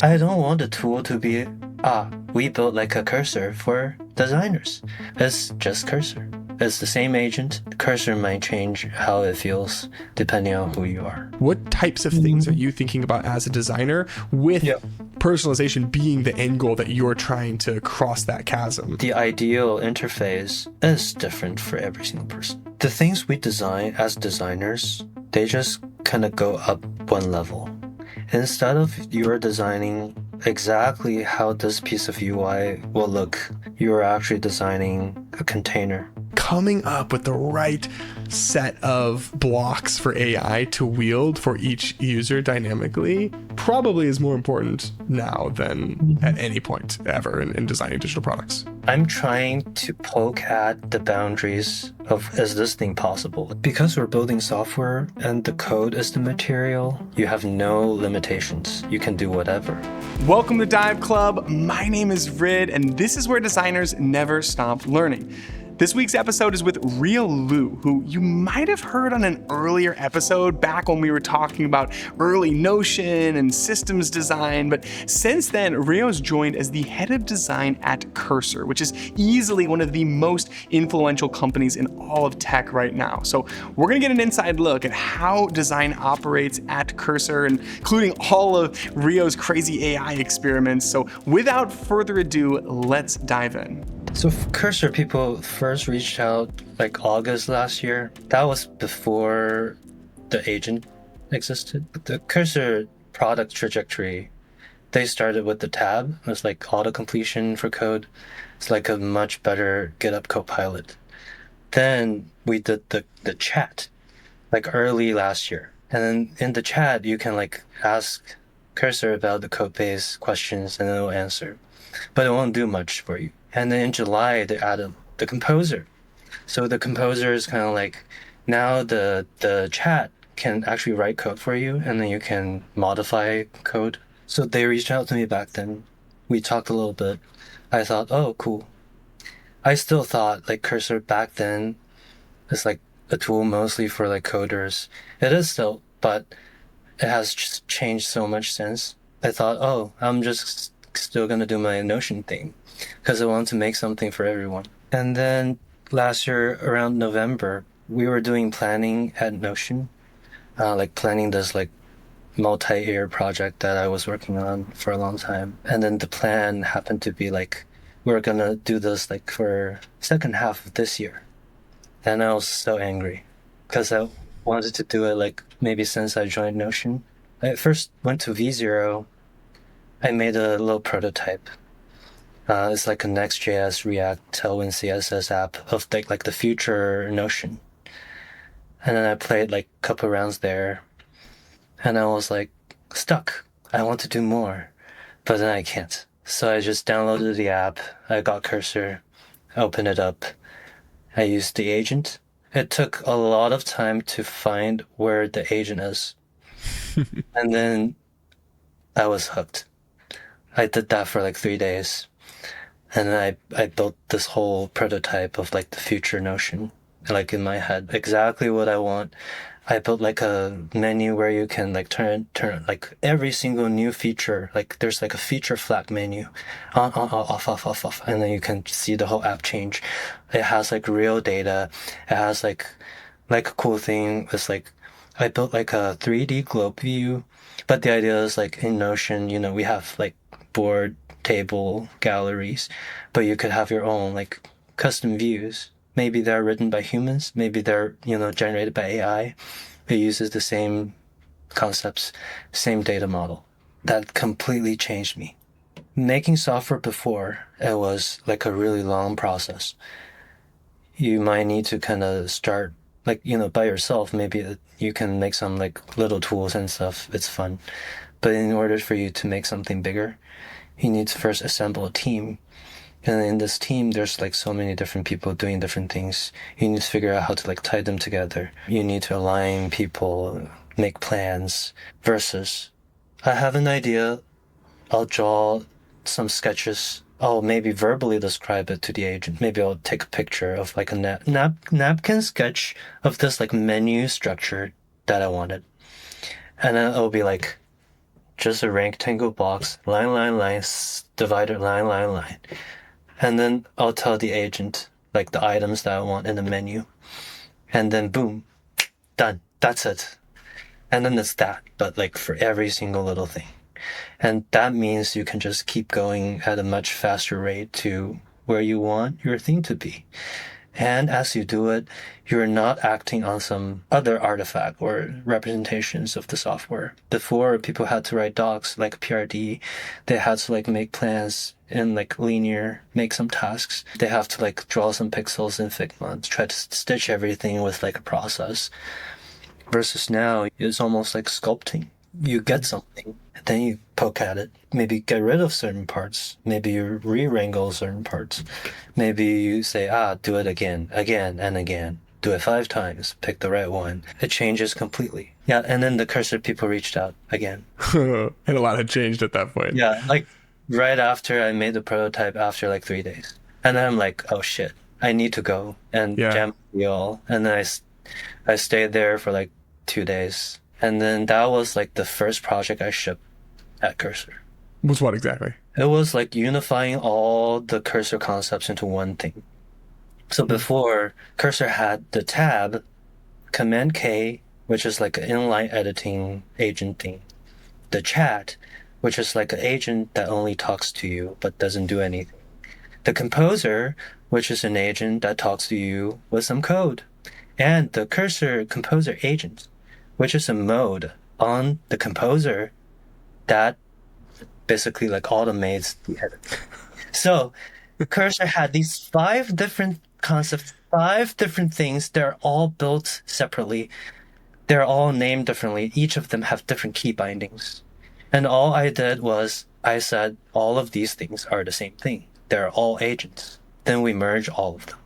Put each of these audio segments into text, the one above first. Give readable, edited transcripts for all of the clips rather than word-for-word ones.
I don't want the tool to be, we built like a cursor for designers. It's just cursor. It's the same agent. Cursor might change how it feels depending on who you are. What types of things are you thinking about as a designer with Yeah. personalization being the end goal that you're trying to cross that chasm? The ideal interface is different for every single person. The things we design as designers, they just kind of go up one level. Instead of you're designing exactly how this piece of UI will look, you're actually designing a container. Coming up with the right set of blocks for AI to wield for each user dynamically probably is more important now than at any point ever in designing digital products. I'm trying to poke at the boundaries of is this thing possible? Because we're building software and the code is the material, you have no limitations. You can do whatever. Welcome to Dive Club. My name is Rid, and this is where designers never stop learning. This week's episode is with Ryo Lu, who you might have heard on an earlier episode back when we were talking about early Notion and systems design. But since then, Ryo's joined as the head of design at Cursor, which is easily one of the most influential companies in all of tech right now. So we're going to get an inside look at how design operates at Cursor, including all of Ryo's crazy AI experiments. So without further ado, let's dive in. So Cursor people first reached out like August last year. That was before the agent existed. The Cursor product trajectory, they started with the tab. It was like auto completion for code. It's like a much better GitHub Copilot. Then we did the chat like early last year. And then in the chat, you can like ask Cursor about the code base questions and it'll answer. But it won't do much for you. And then in July, they added the composer. So the composer is kind of like now the chat can actually write code for you, and then you can modify code. So they reached out to me back then. We talked a little bit. I thought, oh, cool. I still thought like Cursor back then is like a tool mostly for like coders. It is still, but it has just changed so much since. I thought, oh, I'm just still gonna do my Notion thing because I want to make something for everyone. And then last year around November, we were doing planning at Notion, like planning this like multi-year project that I was working on for a long time. And then the plan happened to be like, we're gonna do this like for second half of this year. And I was so angry because I wanted to do it like maybe since I joined Notion. I first went to V0. I made a little prototype. It's like a Next.js, React, Tailwind CSS app of like the future Notion. And then I played like a couple rounds there. And I was like stuck. I want to do more, but then I can't. So I just downloaded the app. I got Cursor, opened it up. I used the agent. It took a lot of time to find where the agent is. And then I was hooked. I did that for like 3 days. And then I built this whole prototype of like the future Notion, like in my head, exactly what I want. I built like a menu where you can like turn like every single new feature. Like there's like a feature flag menu, on, off. And then you can see the whole app change. It has like real data. It has like a cool thing is like, I built like a 3D globe view, but the idea is like in Notion, we have like board, table, galleries, but you could have your own like custom views. Maybe they're written by humans, maybe they're, generated by AI. It uses the same concepts, same data model. That completely changed me. Making software before, it was like a really long process. You might need to kind of start like, by yourself. Maybe you can make some like little tools and stuff. It's fun. But in order for you to make something bigger, you need to first assemble a team. And in this team, there's like so many different people doing different things. You need to figure out how to like tie them together. You need to align people, make plans versus I have an idea. I'll draw some sketches. I'll maybe verbally describe it to the agent. Maybe I'll take a picture of like a napkin sketch of this like menu structure that I wanted. And then it'll be like, just a rectangle box, line, divider, line. And then I'll tell the agent like the items that I want in the menu. And then boom, done. That's it. And then it's that, but like for every single little thing. And that means you can just keep going at a much faster rate to where you want your thing to be. And as you do it, you're not acting on some other artifact or representations of the software. Before, people had to write docs like PRD. They had to like make plans in like linear, make some tasks. They have to like draw some pixels in Figma, try to stitch everything with like a process. Versus now, it's almost like sculpting. You get something, then you poke at it. Maybe get rid of certain parts. Maybe you re-wrangle certain parts. Maybe you say, do it again and again. Do it 5 times. Pick the right one. It changes completely. Yeah, and then the cursor people reached out again. And a lot had changed at that point. Yeah, like right after I made the prototype after like 3 days. And then I'm like, oh shit, I need to go and jam the all. And then I stayed there for like 2 days. And then that was like the first project I shipped at Cursor. Was what exactly? It was like unifying all the Cursor concepts into one thing. So before, Cursor had the tab, Command K, which is like an inline editing agent thing. The chat, which is like an agent that only talks to you but doesn't do anything. The composer, which is an agent that talks to you with some code. And the Cursor composer agent, which is a mode on the composer that basically like automates the edit. So Cursor had these 5 different concepts, 5 different things. They're all built separately. They're all named differently. Each of them have different key bindings. And all I did was I said all of these things are the same thing. They're all agents. Then we merge all of them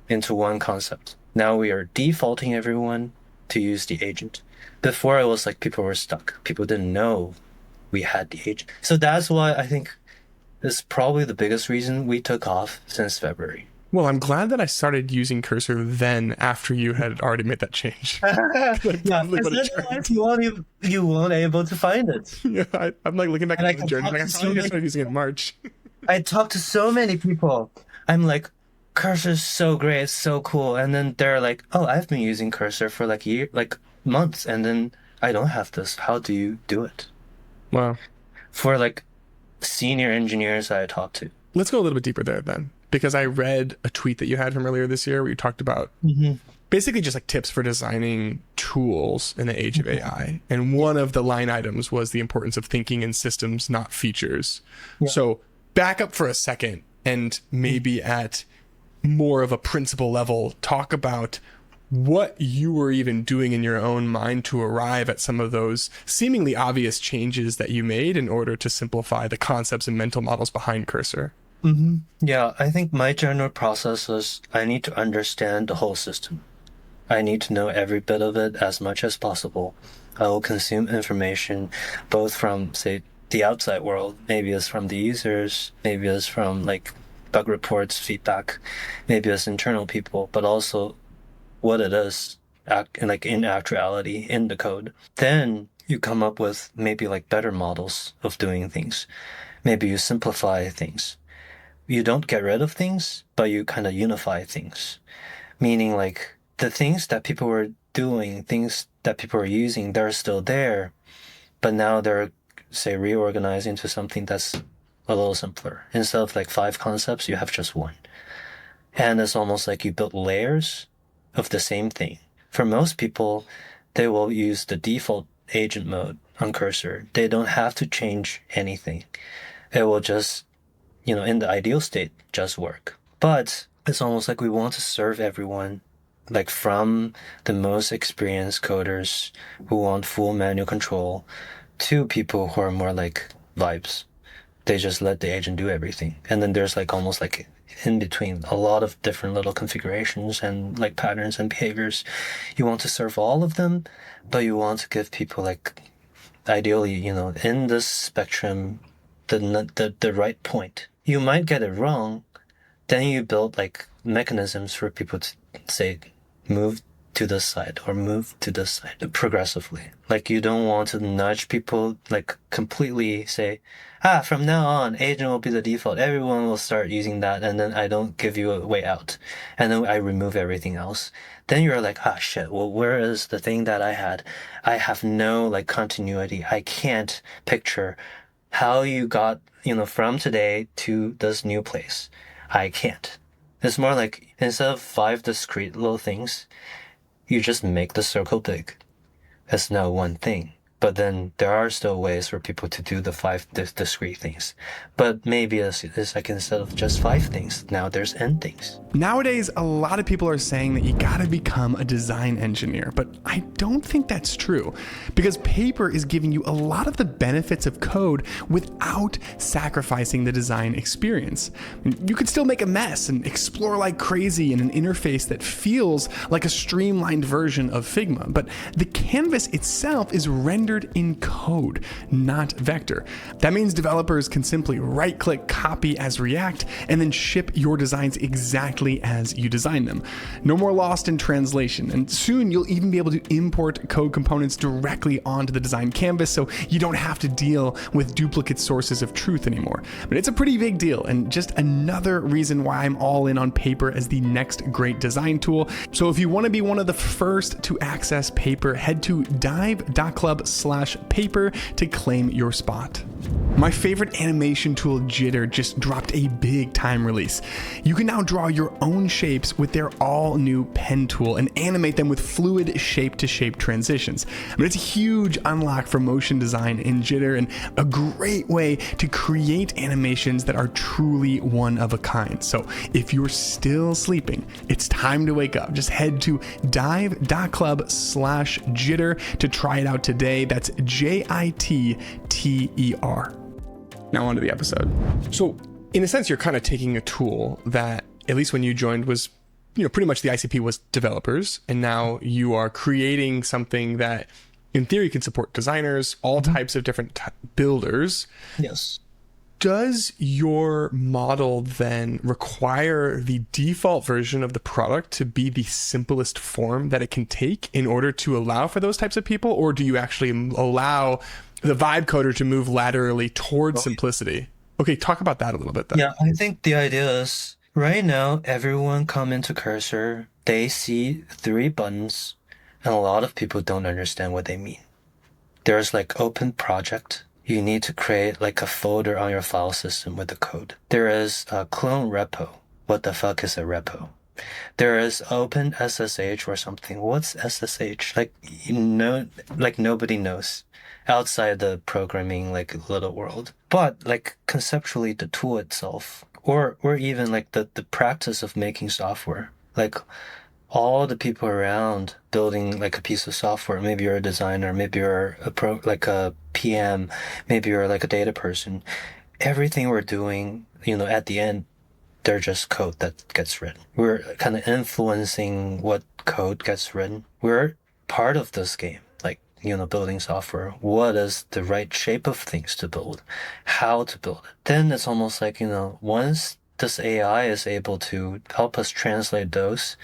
into one concept. Now we are defaulting everyone to use the agent. Before it was like people were stuck. People didn't know we had the agent. So that's why I think it's probably the biggest reason we took off since February. Well, I'm glad that I started using Cursor then after you had already made that change. Yeah, otherwise you won't able to find it. Yeah, I'm like looking back at the journey. Like, I started using it in March. I talked to so many people. I'm like, Cursor's so great, it's so cool. And then they're like, oh, I've been using Cursor for like months, and then I don't have this. How do you do it? Wow. For like senior engineers I talked to. Let's go a little bit deeper there then, because I read a tweet that you had from earlier this year where you talked about basically just like tips for designing tools in the age of AI. And one of the line items was the importance of thinking in systems, not features. Yeah. So back up for a second and maybe at more of a principle level, talk about what you were even doing in your own mind to arrive at some of those seemingly obvious changes that you made in order to simplify the concepts and mental models behind Cursor. Yeah, I think my general process was I need to understand the whole system. I need to know every bit of it as much as possible. I will consume information both from, say, the outside world. Maybe it's from the users, maybe it's from like bug reports, feedback, maybe it's internal people, but also what it is like in actuality in the code. Then you come up with maybe like better models of doing things. Maybe you simplify things. You don't get rid of things, but you kind of unify things. Meaning like the things that people were doing, things that people were using, they're still there, but now they're, say, reorganized into something that's a little simpler. Instead of like 5 concepts, you have just one. And it's almost like you built layers of the same thing. For most people, they will use the default agent mode on Cursor. They don't have to change anything. It will just, in the ideal state, just work. But it's almost like we want to serve everyone, like from the most experienced coders who want full manual control to people who are more like vibes. They just let the agent do everything. And then there's like almost like in between a lot of different little configurations and like patterns and behaviors. You want to serve all of them, but you want to give people like ideally, in this spectrum, the right point. You might get it wrong. Then you build like mechanisms for people to say, move to this side or move to this side progressively. Like you don't want to nudge people, like completely say, from now on, agent will be the default. Everyone will start using that. And then I don't give you a way out. And then I remove everything else. Then you're like, shit. Well, where is the thing that I had? I have no like continuity. I can't picture how you got, from today to this new place. I can't. It's more like instead of 5 discrete little things, you just make the circle big. It's now one thing. But then there are still ways for people to do the 5 discrete things. But maybe it's like instead of just 5 things, now there's n things. Nowadays, a lot of people are saying that you gotta become a design engineer, but I don't think that's true because paper is giving you a lot of the benefits of code without sacrificing the design experience. You could still make a mess and explore like crazy in an interface that feels like a streamlined version of Figma, but the canvas itself is rendered in code, not vector. That means developers can simply right-click copy as React and then ship your designs exactly as you design them. No more lost in translation, and soon you'll even be able to import code components directly onto the design canvas so you don't have to deal with duplicate sources of truth anymore. But it's a pretty big deal and just another reason why I'm all in on paper as the next great design tool. So if you want to be one of the first to access paper, head to dive.club/paper to claim your spot. My favorite animation tool, Jitter, just dropped a big time release. You can now draw your own shapes with their all new pen tool and animate them with fluid shape to shape transitions. I mean, it's a huge unlock for motion design in Jitter and a great way to create animations that are truly one of a kind. So if you're still sleeping, it's time to wake up. Just head to dive.club/jitter to try it out today. That's JITTER. Now on to the episode. So in a sense, you're kind of taking a tool that, at least when you joined, was, pretty much the ICP was developers. And now you are creating something that in theory can support designers, all types of different builders. Yes. Does your model then require the default version of the product to be the simplest form that it can take in order to allow for those types of people? Or do you actually allow the vibe coder to move laterally towards simplicity? Okay, talk about that a little bit then. Yeah, I think the idea is right now, everyone come into Cursor, they see 3 buttons, and a lot of people don't understand what they mean. There's like open project. You need to create like a folder on your file system with the code. There is a clone repo. What the fuck is a repo? There is open SSH or something. What's SSH? Like, nobody knows outside the programming, like little world. But like conceptually the tool itself, or even like the practice of making software, like all the people around building like a piece of software, maybe you're a designer, maybe you're like a PM, maybe you're like a data person, everything we're doing, at the end, they're just code that gets written. We're kind of influencing what code gets written. We're part of this game, like, building software. What is the right shape of things to build? How to build it? Then it's almost like, once this AI is able to help us translate those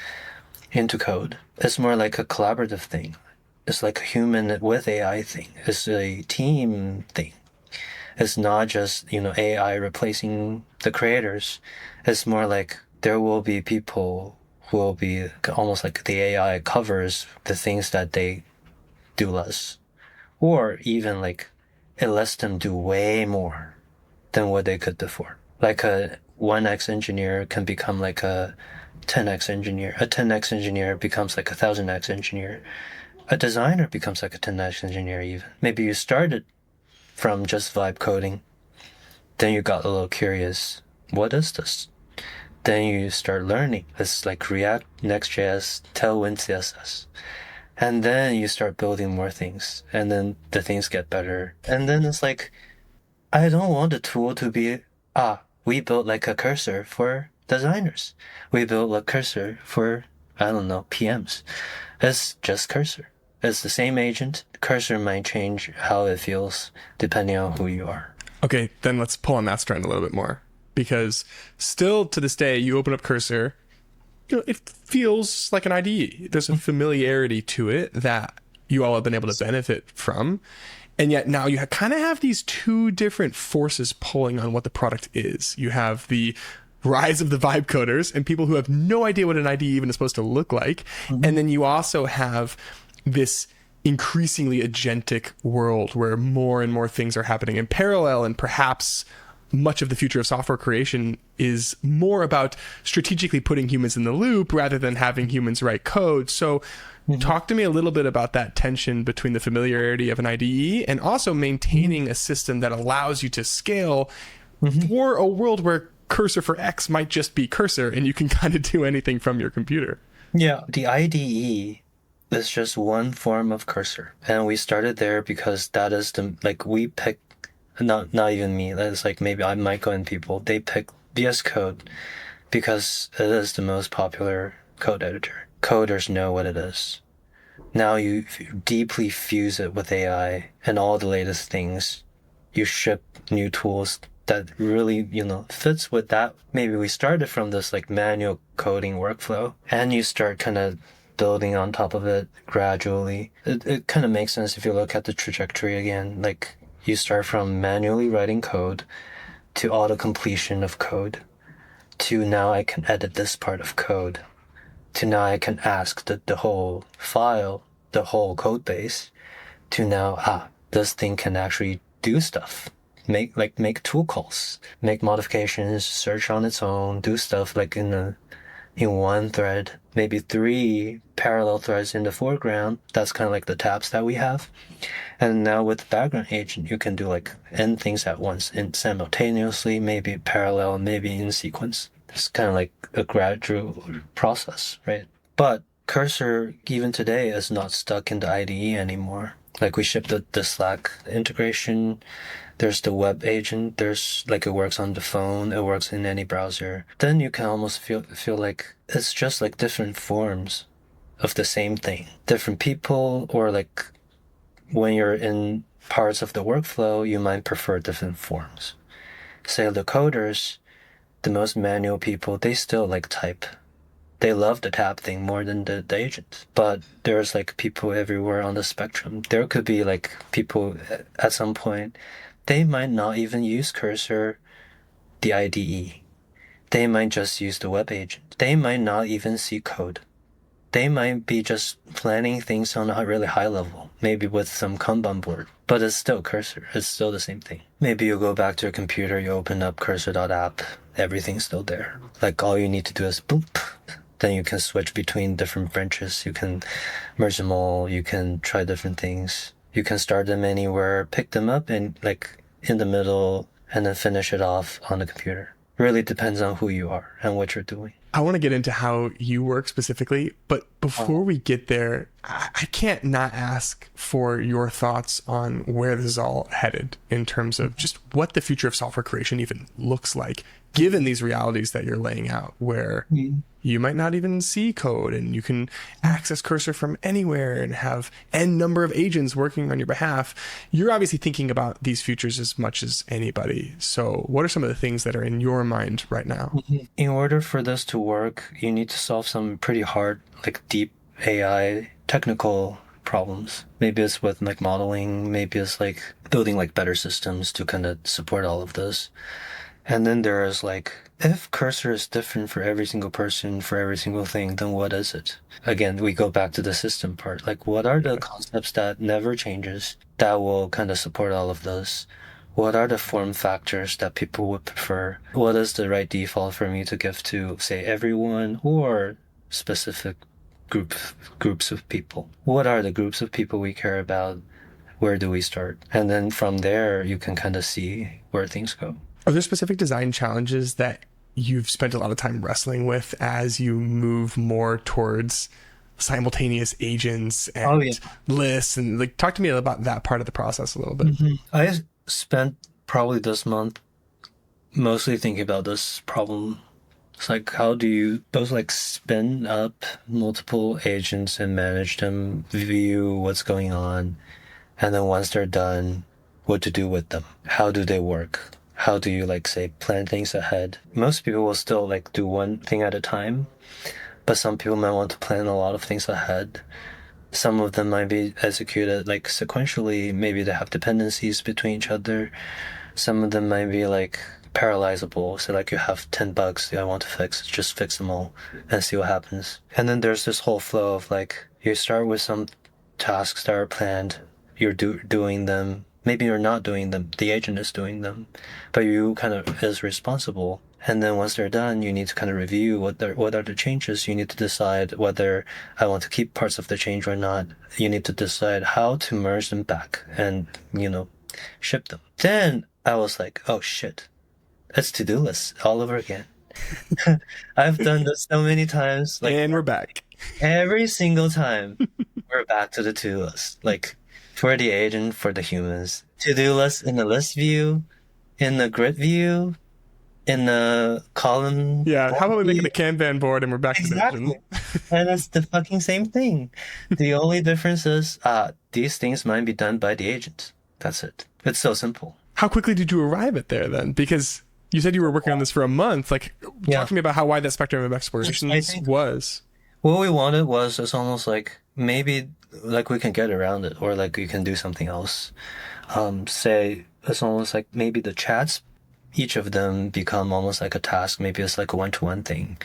into code, it's more like a collaborative thing. It's like a human with AI thing. It's a team thing. It's not just, AI replacing the creators. It's more like there will be people who will be almost like the AI covers the things that they do less. Or even like it lets them do way more than what they could before. Like a 1x engineer can become like a 10x engineer. A 10x engineer becomes like a 1000x engineer. A designer becomes like a 10x engineer even. Maybe you started from just vibe coding. Then you got a little curious. What is this? Then you start learning. It's like React, Next.js, Tailwind CSS. And then you start building more things. And then the things get better. And then it's like, I don't want the tool to be, we built like a cursor for designers. We built a cursor for, PMs. It's just cursor. It's the same agent. Cursor might change how it feels depending on who you are. Okay, then let's pull on that strand a little bit more. Because still to this day, you open up Cursor it feels like an IDE. There's a familiarity to it that you all have been able to benefit from. And yet now you kind of have these two different forces pulling on what the product is. You have the rise of the vibe coders and people who have no idea what an IDE even is supposed to look like. Mm-hmm. And then you also have this increasingly agentic world where more and more things are happening in parallel, and perhaps much of the future of software creation is more about strategically putting humans in the loop rather than having humans write code. So talk to me a little bit about that tension between the familiarity of an IDE and also maintaining a system that allows you to scale for a world where cursor for X might just be cursor and you can kind of do anything from your computer. Yeah, the IDE is just one form of cursor. And we started there because that is we picked, not even me, that's like maybe Michael and people, they picked VS Code because it is the most popular code editor. Coders know what it is. Now you deeply fuse it with AI and all the latest things. You ship new tools that really, fits with that. Maybe we started from this manual coding workflow and you start kind of building on top of it gradually. It kind of makes sense if you look at the trajectory again. You start from manually writing code to auto completion of code to now I can edit this part of code to now I can ask the whole file, the whole code base to now, this thing can actually do stuff. Make tool calls, make modifications, search on its own, do stuff in one thread, maybe 3 parallel threads in the foreground. That's kind of like the tabs that we have. And now with the background agent, you can do n things at once and simultaneously, maybe parallel, maybe in sequence. It's kind of like a gradual process, right? But Cursor, even today, is not stuck in the IDE anymore. We shipped the Slack integration. There's the web agent. There's it works on the phone. It works in any browser. Then you can almost feel like it's just different forms of the same thing. Different people, or when you're in parts of the workflow, you might prefer different forms. Say the coders, the most manual people, they still type. They love the tab thing more than the agent. But there's people everywhere on the spectrum. There could be people at some point, they might not even use Cursor, the IDE. They might just use the web agent. They might not even see code. They might be just planning things on a really high level, maybe with some Kanban board. But it's still Cursor. It's still the same thing. Maybe you go back to your computer, you open up cursor.app, everything's still there. All you need to do is boop. Then you can switch between different branches. You can merge them all. You can try different things. You can start them anywhere, pick them up and in the middle, and then finish it off on the computer. Really depends on who you are and what you're doing. I want to get into how you work specifically, but before we get there, I can't not ask for your thoughts on where this is all headed in terms of just what the future of software creation even looks like, given these realities that you're laying out, where you might not even see code and you can access Cursor from anywhere and have n number of agents working on your behalf. You're obviously thinking about these futures as much as anybody. So what are some of the things that are in your mind right now? In order for this to work, you need to solve some pretty hard, deep AI technical problems. Maybe it's with modeling, maybe it's building better systems to kind of support all of this. And then there is if Cursor is different for every single person, for every single thing, then what is it? Again, we go back to the system part. What are the concepts that never changes that will kind of support all of this? What are the form factors that people would prefer? What is the right default for me to give to, say, everyone or specific groups of people? What are the groups of people we care about? Where do we start? And then from there, you can kind of see where things go. Are there specific design challenges that you've spent a lot of time wrestling with as you move more towards simultaneous agents and lists? And talk to me about that part of the process a little bit. I spent probably this month mostly thinking about this problem. It's how do you both spin up multiple agents and manage them, view what's going on, and then once they're done, what to do with them? How do they work? How do you say plan things ahead? Most people will still do one thing at a time, but some people might want to plan a lot of things ahead. Some of them might be executed like sequentially. Maybe they have dependencies between each other. Some of them might be like parallelizable. So like you have 10 bugs that I want to fix, just fix them all and see what happens. And then there's this whole flow of like you start with some tasks that are planned. You're doing them. Maybe you're not doing them. The agent is doing them, but you kind of is responsible. And then once they're done, you need to kind of review what are the changes. You need to decide whether I want to keep parts of the change or not. You need to decide how to merge them back and, ship them. Then I was like, oh shit, it's to-do list all over again. I've done this so many times. Like, and we're back. Every single time we're back to the to-do list. Like for the agent, for the humans. To-do list in the list view, in the grid view, in the column. Yeah, how about we make it a Kanban board and we're back to the Exactly. And it's the fucking same thing. The only difference is these things might be done by the agent. That's it. It's so simple. How quickly did you arrive at there then? Because you said you were working on this for a month. Like, talk to me about how wide that spectrum of explorations was. What we wanted was it's almost like maybe like we can get around it or like we can do something else. Say it's almost like maybe the chats, each of them become almost like a task. Maybe it's like a one-to-one thing.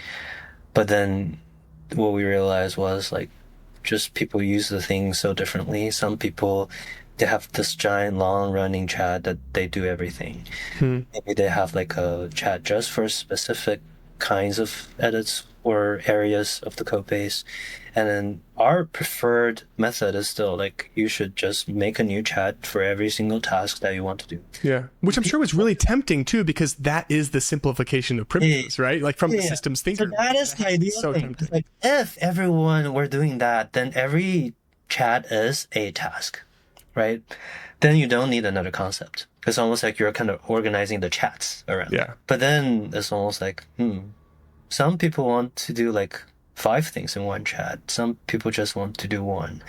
But then what we realized was like just people use the thing so differently. Some people, they have this giant long running chat that they do everything. Maybe they have like a chat just for specific kinds of edits or areas of the code base. And then our preferred method is still like you should just make a new chat for every single task that you want to do. Yeah. Which I'm sure was really tempting too, because that is the simplification of primitives, right? Like from the systems thinker. So that is the ideal so thing. tempting. Like if everyone were doing that, then every chat is a task, right? Then you don't need another concept. It's almost like you're kind of organizing the chats around. Yeah. But then it's almost like, some people want to do like 5 things in one chat. Some people just want to do one.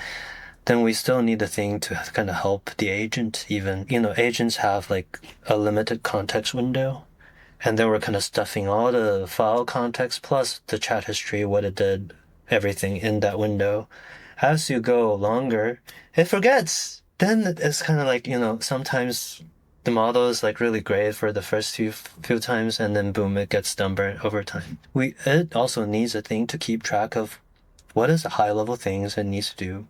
Then we still need a thing to kind of help the agent even. Agents have like a limited context window. And then we're kind of stuffing all the file context plus the chat history, what it did, everything in that window. As you go longer, it forgets. Then it's kind of like, sometimes the model is like really great for the first few times, and then boom, it gets dumber over time. It also needs a thing to keep track of what is the high level things it needs to do.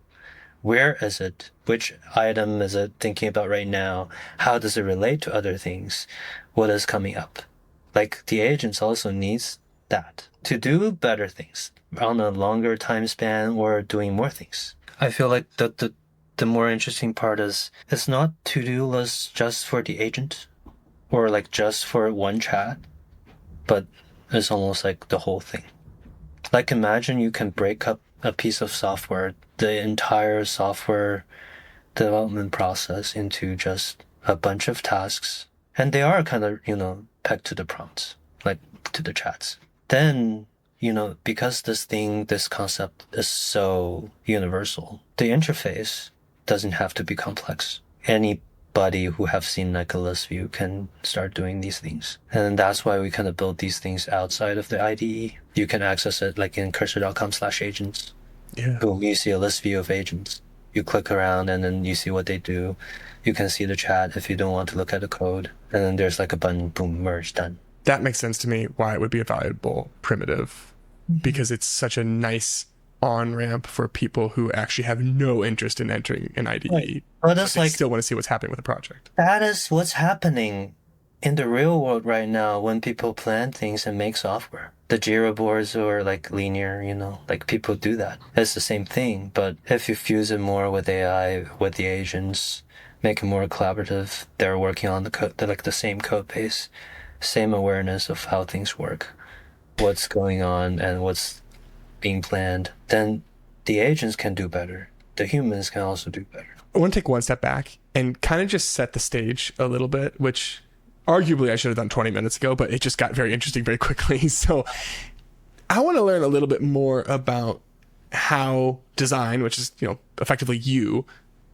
Where is it? Which item is it thinking about right now? How does it relate to other things? What is coming up? Like the agents also needs that to do better things on a longer time span or doing more things. I feel like the more interesting part is it's not to-do list just for the agent or like just for one chat, but it's almost like the whole thing. Like imagine you can break up a piece of software, the entire software development process into just a bunch of tasks. And they are kind of, pegged to the prompts, like to the chats. Then, because this concept is so universal, the interface doesn't have to be complex. Anybody who have seen like a list view can start doing these things. And that's why we kind of build these things outside of the IDE. You can access it like in cursor.com/agents. Yeah. Boom, you see a list view of agents. You click around and then you see what they do. You can see the chat if you don't want to look at the code. And then there's like a button, boom, merge, done. That makes sense to me why it would be a valuable primitive, because it's such a nice on-ramp for people who actually have no interest in entering an IDE. Right. But it's like still want to see what's happening with the project. That is what's happening in the real world right now when people plan things and make software. The Jira boards are like linear, like people do that. It's the same thing, but if you fuse it more with AI, with the agents, make it more collaborative, they're working on the code, they're like the same code base, same awareness of how things work, what's going on and what's being planned, then the agents can do better. The humans can also do better. I want to take one step back and kind of just set the stage a little bit, which arguably I should have done 20 minutes ago, but it just got very interesting very quickly. So I want to learn a little bit more about how design, which is, effectively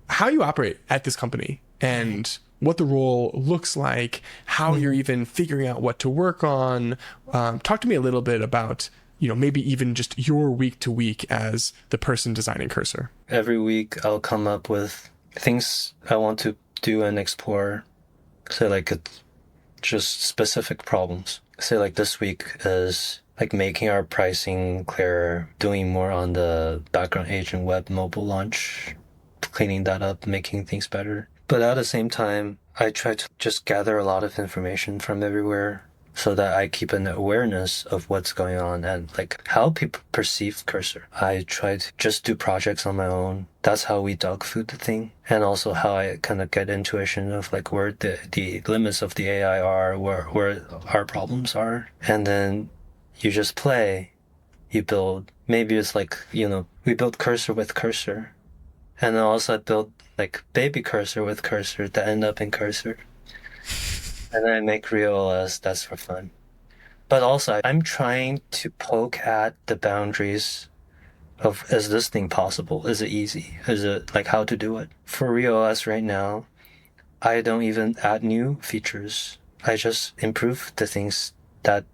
how you operate at this company and what the role looks like, how you're even figuring out what to work on. Talk to me a little bit about maybe even just your week to week as the person designing Cursor? Every week I'll come up with things I want to do and explore. So like it's just specific problems. Say like this week is like making our pricing clearer, doing more on the background agent web mobile launch, cleaning that up, making things better. But at the same time, I try to just gather a lot of information from everywhere so that I keep an awareness of what's going on and like how people perceive Cursor. I try to just do projects on my own. That's how we dog food the thing. And also how I kind of get intuition of like where the limits of the AI are, where our problems are. And then you just play, you build. Maybe it's like, we build Cursor with Cursor. And then also I build like baby Cursor with Cursor that end up in Cursor. And then I make RyOS, that's for fun. But also, I'm trying to poke at the boundaries of, is this thing possible? Is it easy? Is it like how to do it? For RyOS right now, I don't even add new features. I just improve the things that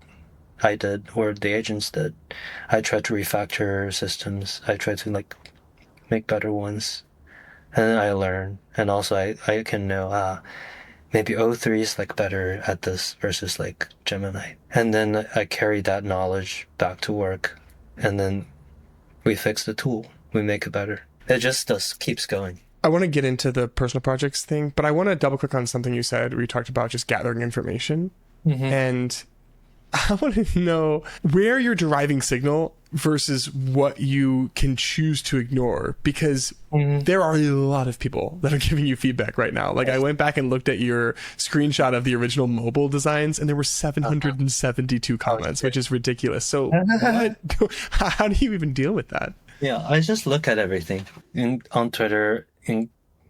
I did or the agents did. I try to refactor systems. I try to like make better ones. And then I learn. And also I can know, maybe O3 is like better at this versus like Gemini. And then I carry that knowledge back to work. And then we fix the tool. We make it better. It just keeps going. I want to get into the personal projects thing, but I want to double click on something you said where you talked about just gathering information. Mm-hmm. And I want to know where you're deriving signal versus what you can choose to ignore, because there are a lot of people that are giving you feedback right now. Like I went back and looked at your screenshot of the original mobile designs and there were 772 comments, which is ridiculous. So how do you even deal with that? Yeah, I just look at everything on Twitter,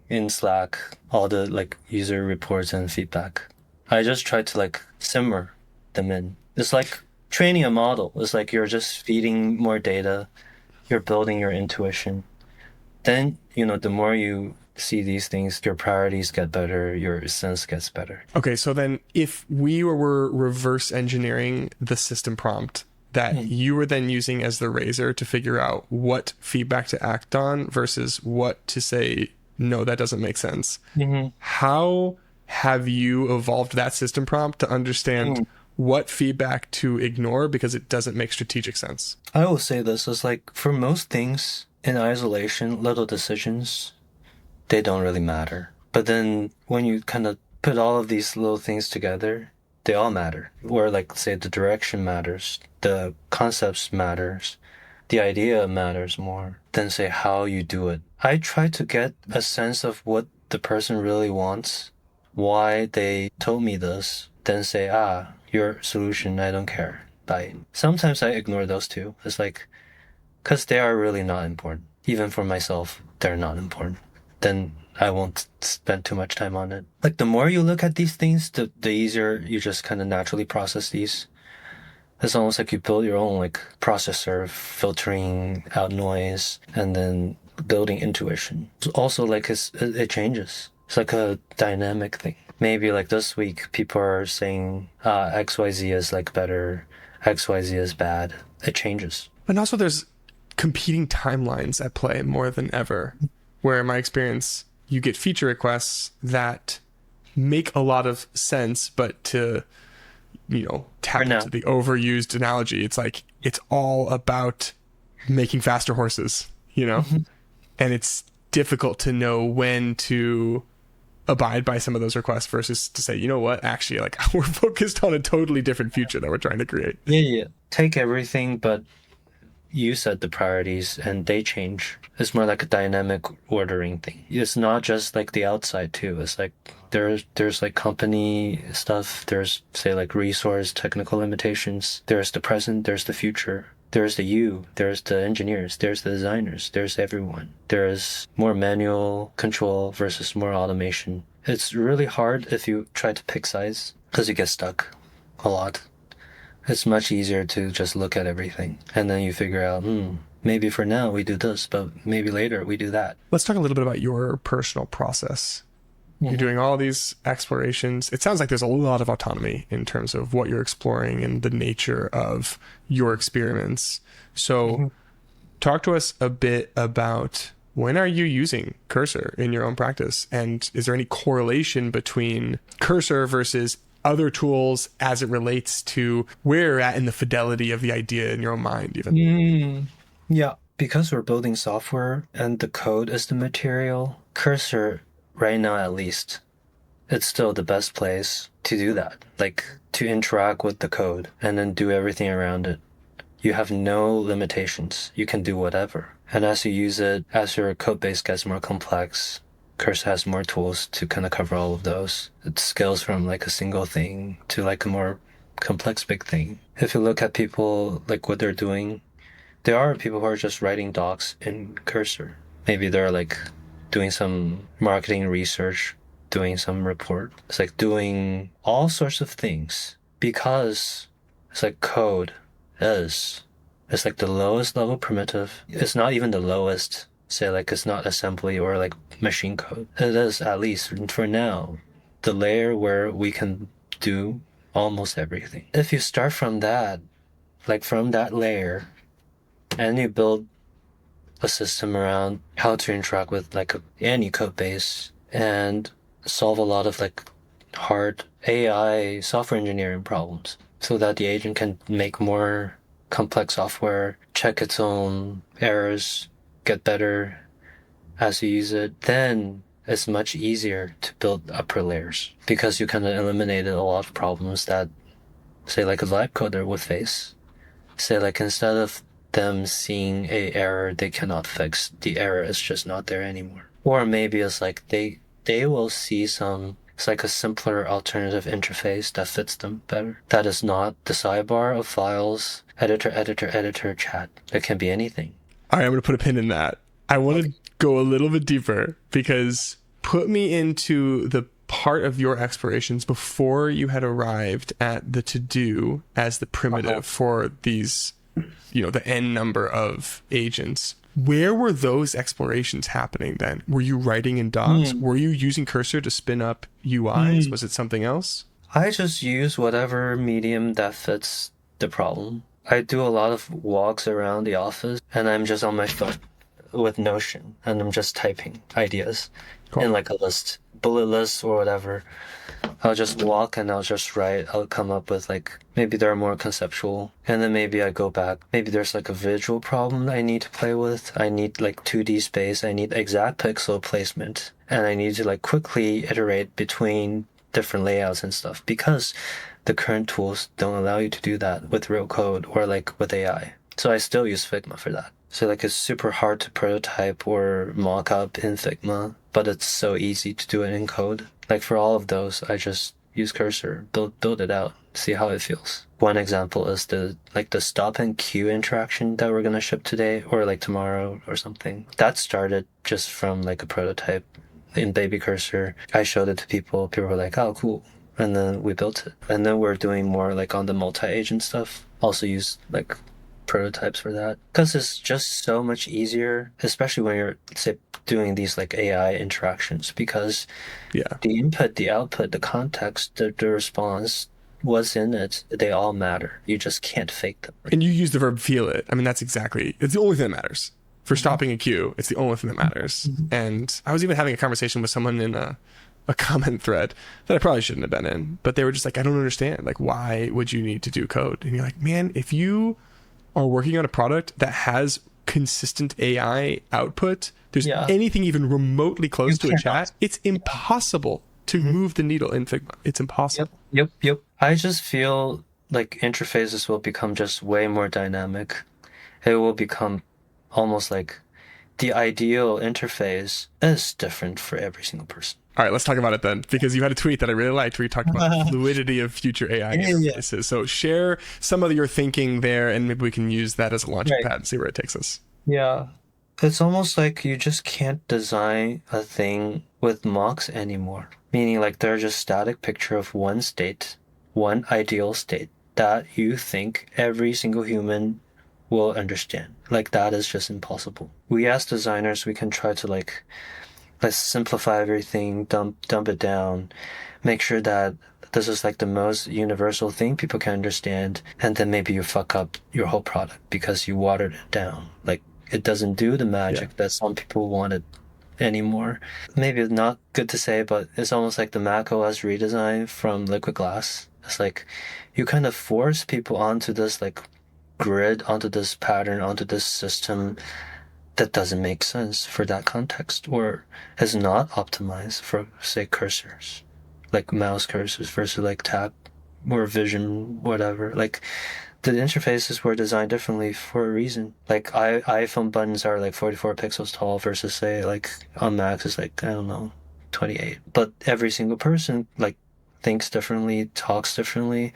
in Slack, all the like user reports and feedback. I just try to like simmer them in. It's like training a model. It's like you're just feeding more data. You're building your intuition. Then, the more you see these things, your priorities get better, your sense gets better. Okay, so then if we were reverse engineering the system prompt that you were then using as the razor to figure out what feedback to act on versus what to say, no, that doesn't make sense. How have you evolved that system prompt to understand what feedback to ignore because it doesn't make strategic sense? I will say this is like for most things in isolation, little decisions, they don't really matter. But then when you kind of put all of these little things together, they all matter. Or like say the direction matters, the concepts matters, the idea matters more than say how you do it. I try to get a sense of what the person really wants, why they told me this, then say, your solution, I don't care. Bye. Sometimes I ignore those two. It's like, because they are really not important. Even for myself, they're not important. Then I won't spend too much time on it. Like the more you look at these things, the easier you just kind of naturally process these. It's almost like you build your own like processor, filtering out noise and then building intuition. It's also like it changes. It's like a dynamic thing. Maybe like this week, people are saying XYZ is like better, XYZ is bad. It changes. And also there's competing timelines at play more than ever, where in my experience, you get feature requests that make a lot of sense, but to, tap into the overused analogy, it's like, it's all about making faster horses, and it's difficult to know when to abide by some of those requests versus to say, you know what, actually, like we're focused on a totally different future that we're trying to create. Yeah. Take everything, but you set the priorities and they change. It's more like a dynamic ordering thing. It's not just like the outside too. It's like there's like company stuff. There's say like resource technical limitations. There's the present. There's the future. There's the you, there's the engineers, there's the designers, there's everyone. There's more manual control versus more automation. It's really hard if you try to pick sides because you get stuck a lot. It's much easier to just look at everything and then you figure out, maybe for now we do this, but maybe later we do that. Let's talk a little bit about your personal process. You're doing all these explorations. It sounds like there's a lot of autonomy in terms of what you're exploring and the nature of your experiments. So Mhm. talk to us a bit about when are you using Cursor in your own practice? And is there any correlation between Cursor versus other tools as it relates to where you're at in the fidelity of the idea in your own mind, even? Yeah, because we're building software and the code is the material, Cursor, right now at least, it's still the best place to do that. Like to interact with the code and then do everything around it. You have no limitations. You can do whatever. And as you use it, as your code base gets more complex, Cursor has more tools to kind of cover all of those. It scales from like a single thing to like a more complex big thing. If you look at people, like what they're doing, there are people who are just writing docs in Cursor. Maybe they're like doing some marketing research, doing some report. It's like doing all sorts of things because it's like code is. It's like the lowest level primitive. It's not even the lowest. Say like it's not assembly or like machine code. It is at least for now the layer where we can do almost everything. If you start from that, like from that layer, and you build a system around how to interact with like any code base and solve a lot of like hard AI software engineering problems so that the agent can make more complex software, check its own errors, get better as you use it, then it's much easier to build upper layers because you kind of eliminated a lot of problems that, say, like a live coder would face. Say, like, instead of them seeing a error they cannot fix, the error is just not there anymore. Or maybe it's like they will see some, it's like a simpler alternative interface that fits them better. That is not the sidebar of files, editor, chat. It can be anything. All right, I'm going to put a pin in that. I want to go a little bit deeper because put me into the part of your explorations before you had arrived at the to-do as the primitive for these, the n number of agents. Where were those explorations happening then? Were you writing in docs? Were you using Cursor to spin up UIs? Was it something else? I just use whatever medium that fits the problem. I do a lot of walks around the office and I'm just on my phone with Notion and I'm just typing ideas in like a list, bullet list or whatever. I'll just walk and I'll just write. I'll come up with like, maybe they're more conceptual. And then maybe I go back. Maybe there's like a visual problem that I need to play with. I need like 2D space. I need exact pixel placement. And I need to like quickly iterate between different layouts and stuff because the current tools don't allow you to do that with real code or like with AI. So I still use Figma for that. So like it's super hard to prototype or mock up in Figma, but it's so easy to do it in code. Like for all of those, I just use Cursor, build it out, see how it feels. One example is the stop and queue interaction that we're gonna ship today or like tomorrow or something. That started just from like a prototype in Baby Cursor. I showed it to people. People were like, "Oh, cool." And then we built it. And then we're doing more like on the multi-agent stuff. Also use like prototypes for that because it's just so much easier, especially when you're say doing these like AI interactions because the input, the output, the context, the response, what's in it, they all matter. You just can't fake them. And you use the verb feel it. I mean, it's the only thing that matters. For stopping a queue, it's the only thing that matters. And I was even having a conversation with someone in a comment thread that I probably shouldn't have been in, but they were just like, I don't understand. Like, why would you need to do code? And you're like, man, if you are working on a product that has consistent AI output, there's anything even remotely close to a chat, it's impossible to move the needle in Figma. It's impossible. Yep. I just feel like interfaces will become just way more dynamic. It will become almost like the ideal interface is different for every single person. All right, let's talk about it then, because you had a tweet that I really liked where you talked about fluidity of future AI interfaces. So share some of your thinking there, and maybe we can use that as a launching pad and see where it takes us. Yeah. It's almost like you just can't design a thing with mocks anymore. Meaning like they're just static picture of one state, one ideal state that you think every single human will understand. Like that is just impossible. We as designers, we can try to like Let's simplify everything, dump it down, make sure that this is like the most universal thing people can understand, and then maybe you fuck up your whole product because you watered it down. Like it doesn't do the Yeah. magic that some people wanted anymore. Maybe it's not good to say, but it's almost like the Mac OS redesign from Liquid Glass. It's like you kind of force people onto this like grid, onto this pattern, onto this system that doesn't make sense for that context or is not optimized for, say, cursors, like mouse cursors versus like tab or vision, whatever. Like the interfaces were designed differently for a reason. Like iPhone buttons are like 44 pixels tall versus say like on Macs is like, I don't know, 28. But every single person like thinks differently, talks differently.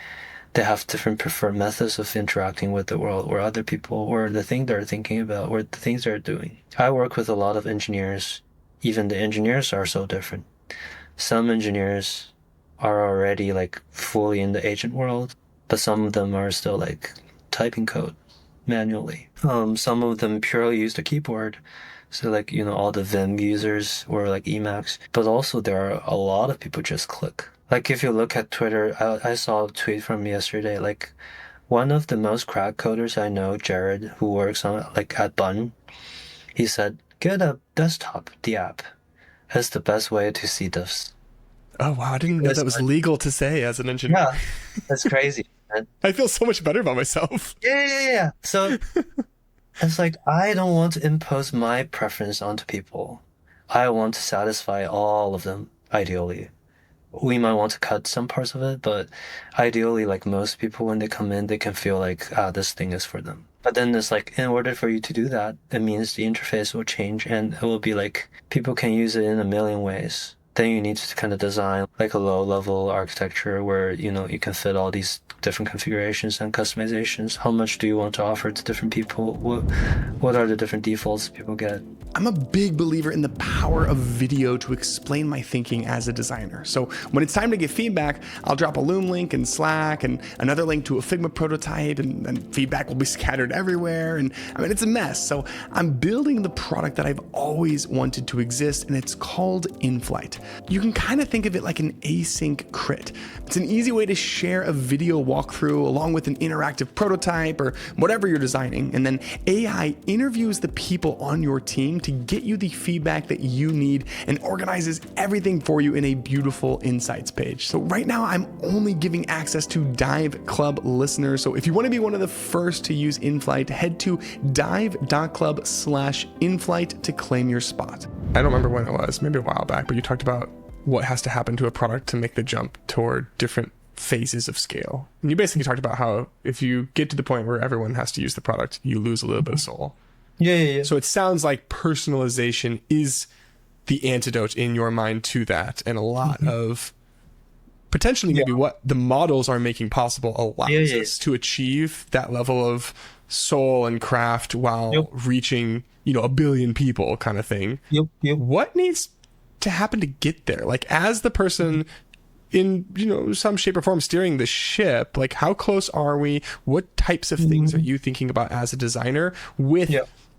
They have different preferred methods of interacting with the world or other people or the thing they're thinking about or the things they're doing. I work with a lot of engineers. Even the engineers are so different. Some engineers are already like fully in the agent world, but some of them are still like typing code manually. Some of them purely use the keyboard. So like, all the Vim users or like Emacs, but also there are a lot of people just click. Like if you look at Twitter, I saw a tweet from yesterday, like one of the most crack coders I know, Jared, who works on like at Bun, he said, get a desktop, the app. That's the best way to see this. Oh, wow. I didn't know that Because, was legal to say as an engineer. yeah, that's crazy. Man. I feel so much better about myself. Yeah. So it's like, I don't want to impose my preference onto people. I want to satisfy all of them, ideally. We might want to cut some parts of it, but ideally, like most people, when they come in, they can feel like, this thing is for them. But then it's like, in order for you to do that, it means the interface will change and it will be like, people can use it in a million ways. Then you need to kind of design like a low level architecture where, you can fit all these different configurations and customizations. How much do you want to offer to different people? What are the different defaults people get? I'm a big believer in the power of video to explain my thinking as a designer. So when it's time to give feedback, I'll drop a Loom link in Slack and another link to a Figma prototype, and feedback will be scattered everywhere. And I mean, it's a mess. So I'm building the product that I've always wanted to exist, and it's called InFlight. You can kind of think of it like an async crit. It's an easy way to share a video walkthrough along with an interactive prototype or whatever you're designing. And then AI interviews the people on your team to get you the feedback that you need and organizes everything for you in a beautiful insights page. So right now I'm only giving access to Dive Club listeners. So if you want to be one of the first to use InFlight, head to dive.club/InFlight to claim your spot. I don't remember when it was, maybe a while back, but you talked about what has to happen to a product to make the jump toward different phases of scale. And you basically talked about how if you get to the point where everyone has to use the product, you lose a little bit of soul. Yeah. So it sounds like personalization is the antidote in your mind to that, and a lot of potentially maybe what the models are making possible allows us to achieve that level of soul and craft while reaching, a billion people kind of thing. Yep. What needs to happen to get there? Like as the person in, some shape or form steering the ship, like how close are we? What types of things are you thinking about as a designer with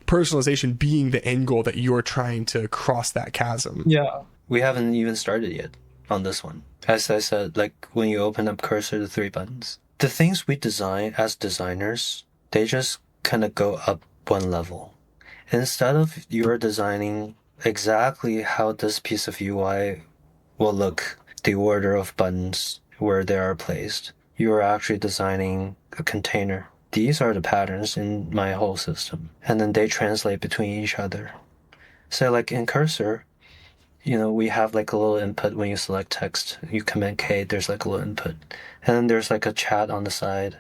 personalization being the end goal that you're trying to cross that chasm? Yeah. We haven't even started yet on this one. As I said, like when you open up cursor, the 3 buttons, the things we design as designers, they just kind of go up one level. Instead of you're designing exactly how this piece of UI will look, the order of buttons, where they are placed, you're actually designing a container. These are the patterns in my whole system. And then they translate between each other. So like in cursor, we have like a little input when you select text. You Command K, there's like a little input. And then there's like a chat on the side.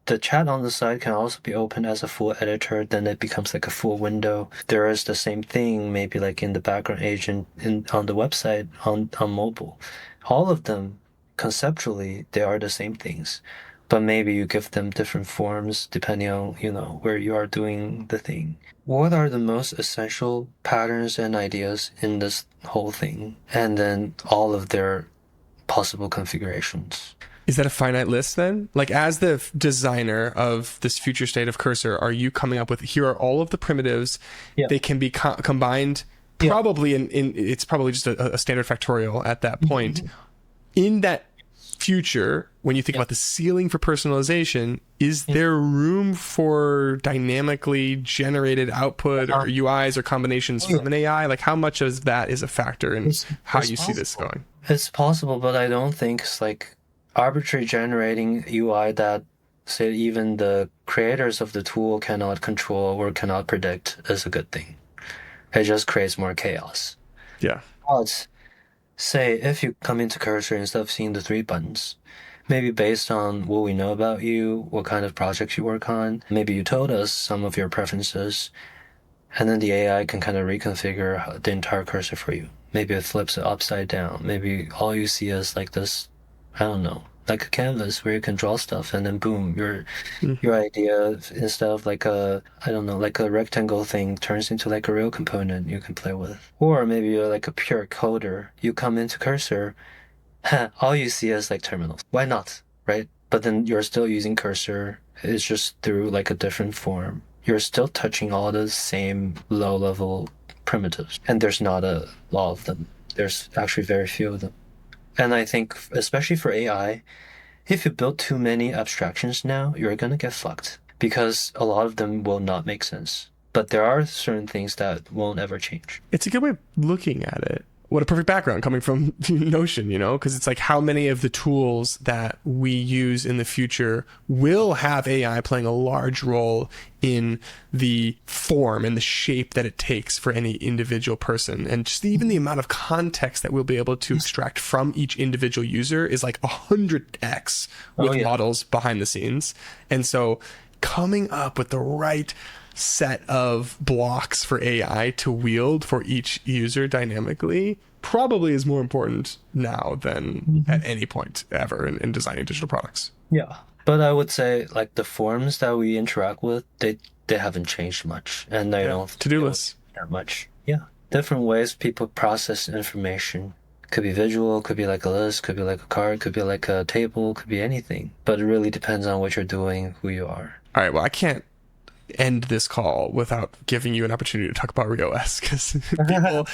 The chat on the side can also be opened as a full editor, then it becomes like a full window. There is the same thing, maybe like in the background agent on the website, on mobile. All of them, conceptually, they are the same things. But maybe you give them different forms depending on, where you are doing the thing. What are the most essential patterns and ideas in this whole thing? And then all of their possible configurations. Is that a finite list then? Like as the designer of this future state of cursor, are you coming up with, here are all of the primitives, they can be combined Yeah. probably it's probably just a standard factorial at that point. In that future, when you think about the ceiling for personalization, is there room for dynamically generated output or UIs or combinations from an AI? Like, how much of that is a factor in how you see this going? It's possible, but I don't think it's like arbitrary generating UI that, say, even the creators of the tool cannot control or cannot predict is a good thing. It just creates more chaos. Yeah. But say if you come into Cursor instead of seeing the three buttons, maybe based on what we know about you, what kind of projects you work on, maybe you told us some of your preferences, and then the AI can kind of reconfigure the entire cursor for you. Maybe it flips it upside down. Maybe all you see is like this, I don't know, like a canvas where you can draw stuff, and then boom, your idea, instead of like a, I don't know, like a rectangle thing, turns into like a real component you can play with. Or maybe you're like a pure coder. You come into Cursor, all you see is like terminals. Why not, right? But then you're still using Cursor. It's just through like a different form. You're still touching all the same low-level primitives, and there's not a lot of them. There's actually very few of them. And I think, especially for AI, if you build too many abstractions now, you're gonna get fucked because a lot of them will not make sense. But there are certain things that won't ever change. It's a good way of looking at it. What a perfect background coming from Notion, you know, because it's like how many of the tools that we use in the future will have AI playing a large role in the form and the shape that it takes for any individual person. And just even the amount of context that we'll be able to extract from each individual user is like 100x with models behind the scenes. And so coming up with the right set of blocks for AI to wield for each user dynamically probably is more important now than at any point ever in designing digital products. Yeah. But I would say like the forms that we interact with, they haven't changed much, and they don't to-do lists that much. Yeah. Different ways people process information. Could be visual, could be like a list, could be like a card, could be like a table, could be anything. But it really depends on what you're doing, who you are. All right, well, I can't end this call without giving you an opportunity to talk about RyOS, because people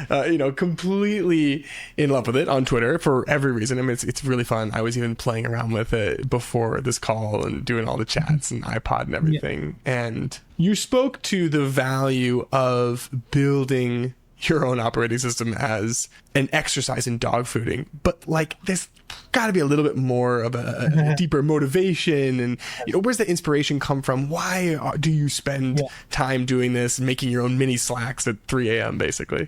are completely in love with it on Twitter for every reason. I mean, it's really fun. I was even playing around with it before this call and doing all the chats and iPod and everything. And you spoke to the value of building your own operating system as an exercise in dogfooding, but like there's got to be a little bit more of a deeper motivation, and where's the inspiration come from? Why do you spend time doing this, making your own mini Slacks at 3 a.m. basically?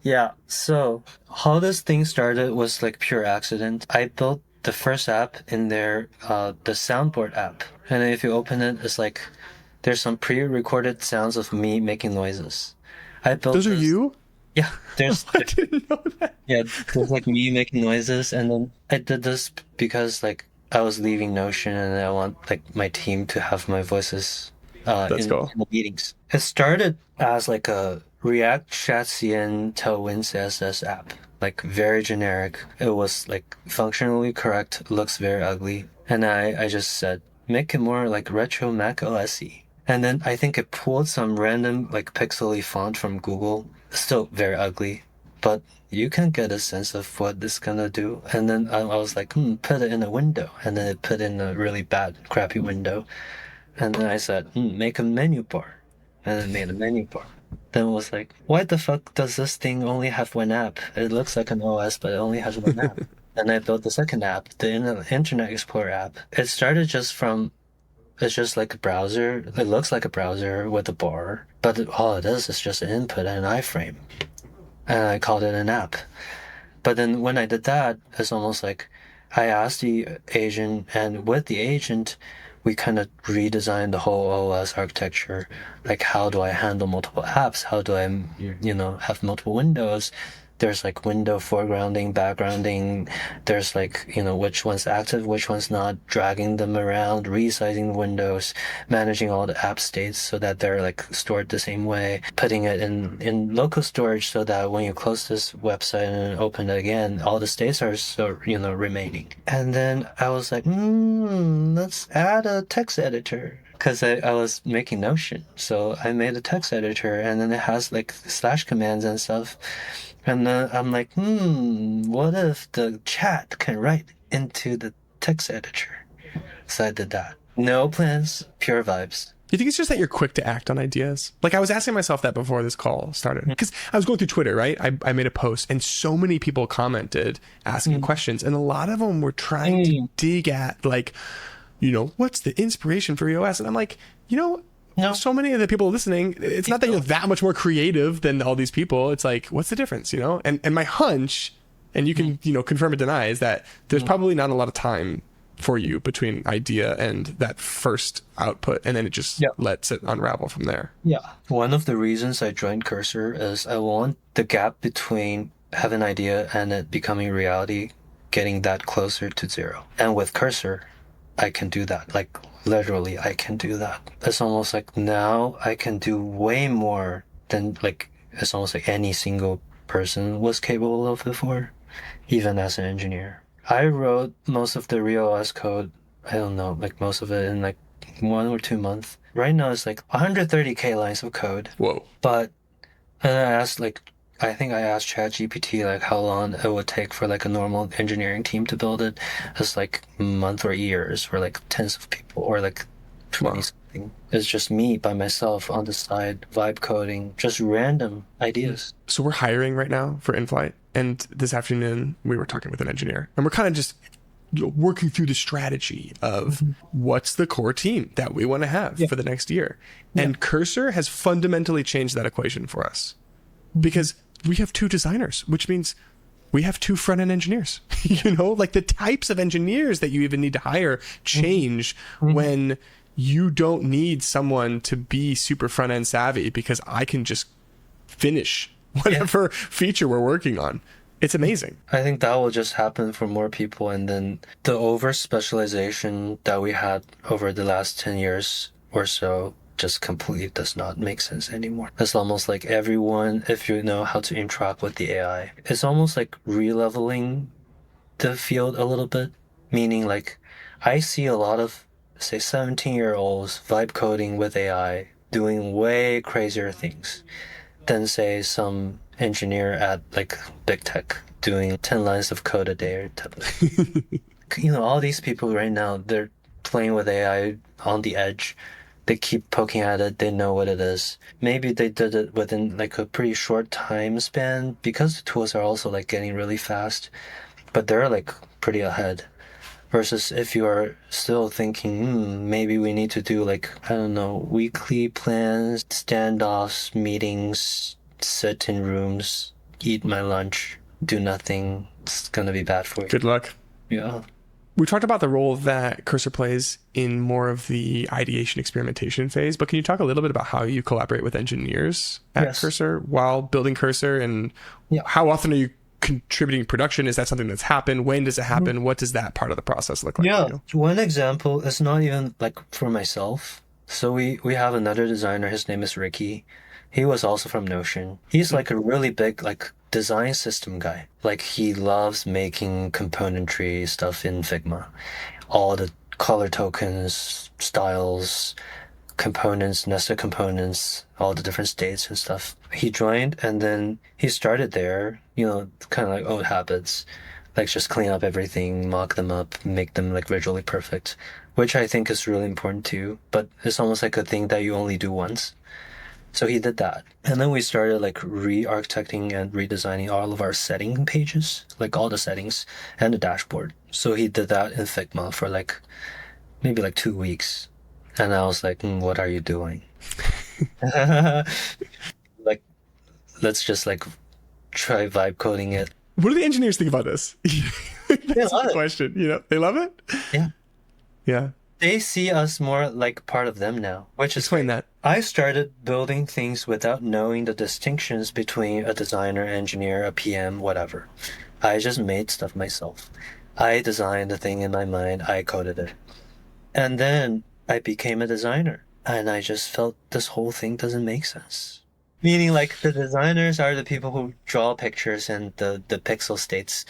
Yeah, so how this thing started was like pure accident. I built the first app in there, the soundboard app, and if you open it, it's like there's some pre-recorded sounds of me making noises. I built those. Are you? Yeah, there's I didn't know that. Yeah, there's like me making noises, and then I did this because like I was leaving Notion and I want like my team to have my voices in the meetings. It started as like a React Chat-CN Tailwind CSS app, like very generic. It was like functionally correct, looks very ugly, and I just said make it more like retro Mac OS-y. And then I think it pulled some random like pixely font from Google. Still very ugly, but you can get a sense of what it's gonna do. And then I was like, put it in a window. And then it put in a really bad, crappy window. And then I said, make a menu bar. And it made a menu bar. Then it was like, why the fuck does this thing only have one app? It looks like an OS, but it only has one app. And I built the second app, the Internet Explorer app. It started just from, it's just like a browser. It looks like a browser with a bar, but all it is just an input and an iframe. And I called it an app. But then when I did that, it's almost like I asked the agent, and with the agent, we kind of redesigned the whole OS architecture. Like, how do I handle multiple apps? How do I, have multiple windows? There's like window foregrounding, backgrounding. There's like, which one's active, which one's not, dragging them around, resizing the windows, managing all the app states so that they're like stored the same way, putting it in local storage so that when you close this website and open it again, all the states are so, remaining. And then I was like, let's add a text editor. Because I was making Notion. So I made a text editor, and then it has like slash commands and stuff. And then I'm like, what if the chat can write into the text editor? So I did that. No plans, pure vibes. Do you think it's just that you're quick to act on ideas? Like I was asking myself that before this call started. Because I was going through Twitter, right? I made a post and so many people commented asking questions. And a lot of them were trying to dig at like, what's the inspiration for RyOS? And I'm like, no. So many of the people listening, it's not that you're that much more creative than all these people. It's like, what's the difference, And my hunch, and you can, confirm or deny, is that there's probably not a lot of time for you between idea and that first output, and then it just lets it unravel from there. Yeah. One of the reasons I joined Cursor is I want the gap between having an idea and it becoming reality, getting that closer to zero. And with Cursor, I can do that. Like literally, I can do that. It's almost like now I can do way more than like it's almost like any single person was capable of before, even as an engineer. I wrote most of the RyOS code, I don't know, like most of it in like 1 or 2 months. Right now it's like 130K lines of code. Whoa. But and I think I asked ChatGPT like how long it would take for like a normal engineering team to build it. It's like a month or years for like tens of people or like 20 something. It's just me by myself on the side, vibe coding, just random ideas. So we're hiring right now for InFlight. And this afternoon we were talking with an engineer and we're kind of just working through the strategy of what's the core team that we want to have for the next year. And Cursor has fundamentally changed that equation for us because we have 2 designers, which means we have 2 front-end engineers. Like the types of engineers that you even need to hire change when you don't need someone to be super front-end savvy because I can just finish whatever feature we're working on. It's amazing. I think that will just happen for more people. And then the over specialization that we had over the last 10 years or so just completely does not make sense anymore. It's almost like everyone, if you know how to interact with the AI, it's almost like re-leveling the field a little bit. Meaning like I see a lot of, say, 17-year-olds vibe coding with AI doing way crazier things than, say, some engineer at like big tech doing 10 lines of code a day or all these people right now, they're playing with AI on the edge. They keep poking at it. They know what it is. Maybe they did it within like a pretty short time span because the tools are also like getting really fast, but they're like pretty ahead. Versus if you are still thinking, maybe we need to do like, I don't know, weekly plans, standoffs, meetings, sit in rooms, eat my lunch, do nothing. It's going to be bad for you. Good luck. Yeah. We talked about the role that Cursor plays in more of the ideation experimentation phase, but can you talk a little bit about how you collaborate with engineers at Cursor while building Cursor, and how often are you contributing production? Is that something that's happened? When does it happen? What does that part of the process look like? Yeah. One example is not even like for myself. So we have another designer. His name is Ricky. He was also from Notion. He's like a really big like design system guy. Like he loves making componentry stuff in Figma. All the color tokens, styles, components, nested components, all the different states and stuff. He joined and then he started there, kind of like old habits, like just clean up everything, mock them up, make them like visually perfect, which I think is really important too. But it's almost like a thing that you only do once. So he did that. And then we started like re-architecting and redesigning all of our setting pages, like all the settings and the dashboard. So he did that in Figma for like maybe like 2 weeks. And I was like, what are you doing? Like, let's just like try vibe coding it. What do the engineers think about this? That's the question. They love it? Yeah. Yeah. they see us more like part of them now, which is Explain great. that. I started building things without knowing the distinctions between a designer, engineer, a PM, whatever. I just made stuff myself. I designed the thing in my mind, I coded it. And then I became a designer, and I just felt this whole thing doesn't make sense. Meaning, like, the designers are the people who draw pictures and the pixel states,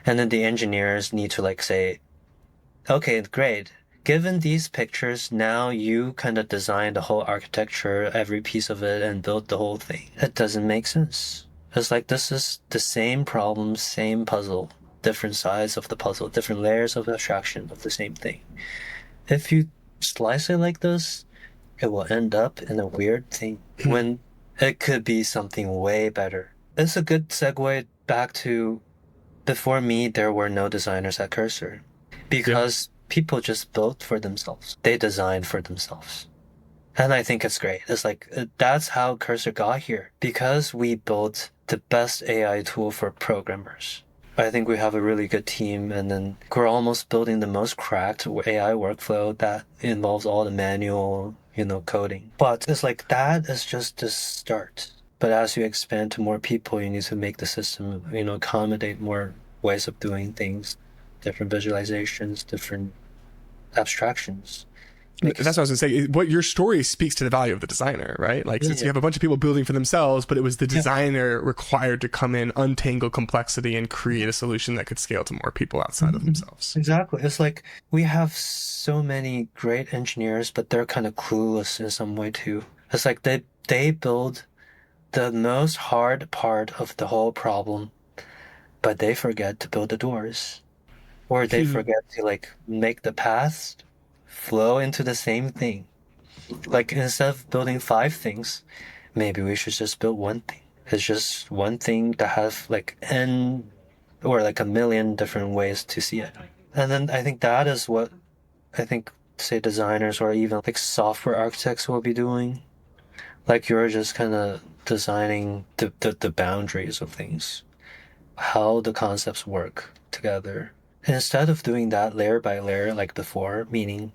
and then the engineers need to, like, say, okay, great. Given these pictures, now you kind of design the whole architecture, every piece of it, and build the whole thing. It doesn't make sense. It's like this is the same problem, same puzzle, different sides of the puzzle, different layers of abstraction of the same thing. If you slice it like this, it will end up in a weird thing when it could be something way better. It's a good segue back to before me, there were no designers at Cursor Yeah. because people just built for themselves. They designed for themselves. And I think it's great. It's like that's how Cursor got here because we built the best AI tool for programmers. I think we have a really good team, and then we're almost building the most cracked AI workflow that involves all the manual, coding. But it's like that is just the start. But as you expand to more people, you need to make the system, accommodate more ways of doing things, different visualizations, different abstractions. That's what I was gonna say. What your story speaks to the value of the designer, right? Like, since you Yeah, have a bunch of people building for themselves, but it was the yeah, designer required to come in, untangle complexity, and create a solution that could scale to more people outside of mhm. themselves. Exactly. It's like we have so many great engineers, but they're kind of clueless in some way too. It's like they build the most hard part of the whole problem, but they forget to build the doors, or they forget to like make the paths flow into the same thing. Like instead of building five things, maybe we should just build one thing. It's just one thing that has like n or like a million different ways to see it. And then I think that is what I think say designers or even like software architects will be doing. Like you're just kind of designing the boundaries of things, how the concepts work together. And instead of doing that layer by layer like before, meaning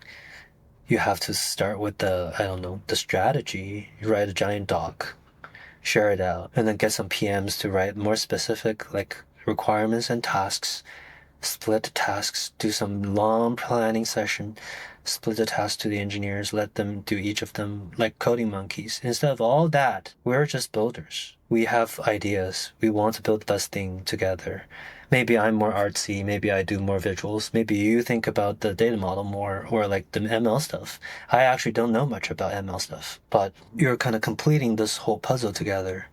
you have to start with I don't know, the strategy. You write a giant doc, share it out, and then get some PMs to write more specific like requirements and tasks, split the tasks, do some long planning session, split the tasks to the engineers, let them do each of them like coding monkeys. Instead of all that, we're just builders. We have ideas. We want to build the best thing together. Maybe I'm more artsy, maybe I do more visuals, maybe you think about the data model more or like the ML stuff. I actually don't know much about ML stuff, but you're kind of completing this whole puzzle together.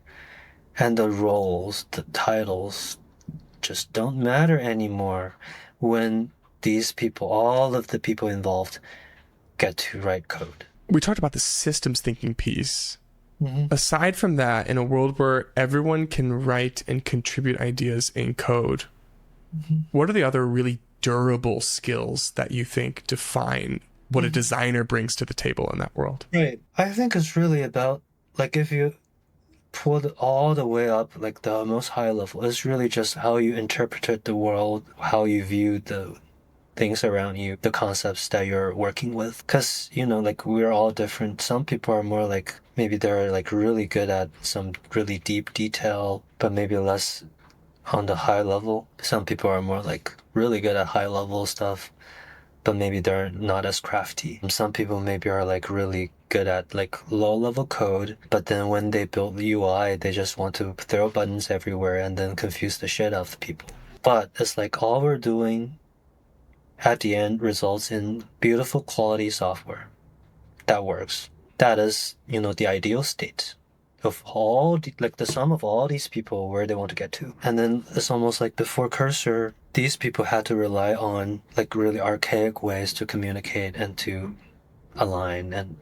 And the roles, the titles, just don't matter anymore when these people, all of the people involved, get to write code. We talked about the systems thinking piece. Mm-hmm. Aside from that, in a world where everyone can write and contribute ideas in code, Mm-hmm. what are the other really durable skills that you think define what a designer brings to the table in that world? Right. I think it's really about, like, if you pull it all the way up, like the most high level, it's really just how you interpreted the world, how you view the things around you, the concepts that you're working with. Because, like we're all different. Some people are more like, maybe they're like really good at some really deep detail, but maybe less on the high level. Some people are more like really good at high level stuff, but maybe they're not as crafty. Some people maybe are like really good at like low level code, but then when they build the UI, they just want to throw buttons everywhere and then confuse the shit out of the people. But it's like all we're doing at the end results in beautiful quality software that works. That is, the ideal state of like the sum of all these people where they want to get to. And then it's almost like before Cursor, these people had to rely on like really archaic ways to communicate and to align and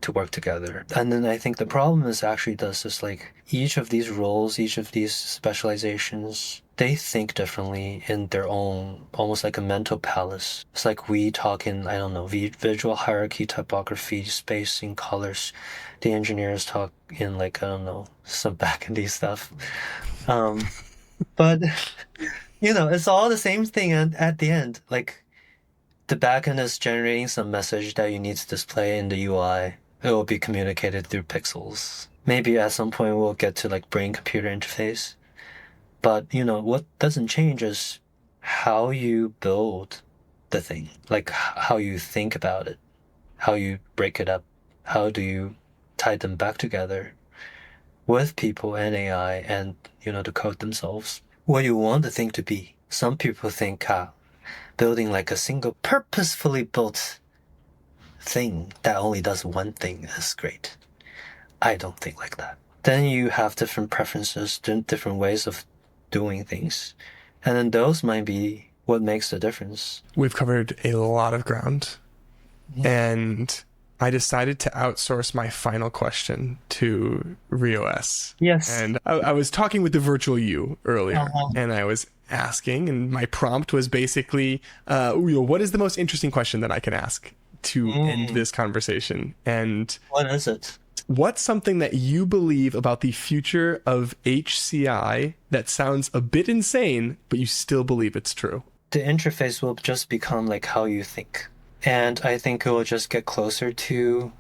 to work together. And then I think the problem is actually does this like each of these roles, each of these specializations, they think differently in their own, almost like a mental palace. It's like we talk in, I don't know, visual hierarchy, typography, spacing, colors. The engineers talk in like, I don't know, some backendy stuff. Um, but, it's all the same thing at the end. Like, the backend is generating some message that you need to display in the UI. It will be communicated through pixels. Maybe at some point we'll get to like brain-computer interface. But, what doesn't change is how you build the thing, like how you think about it, how you break it up, how do you tie them back together with people and AI and, the code themselves. What you want the thing to be. Some people think, building like a single purposefully built thing that only does one thing is great. I don't think like that. Then you have different preferences, different ways of doing things. And then those might be what makes the difference. We've covered a lot of ground. And I decided to outsource my final question to RyOS. Yes. And I was talking with the virtual you earlier, and I was asking, and my prompt was basically, what is the most interesting question that I can ask to end this conversation? And what is it? What's something that you believe about the future of HCI that sounds a bit insane, but you still believe it's true? The interface will just become like how you think. And I think it will just get closer to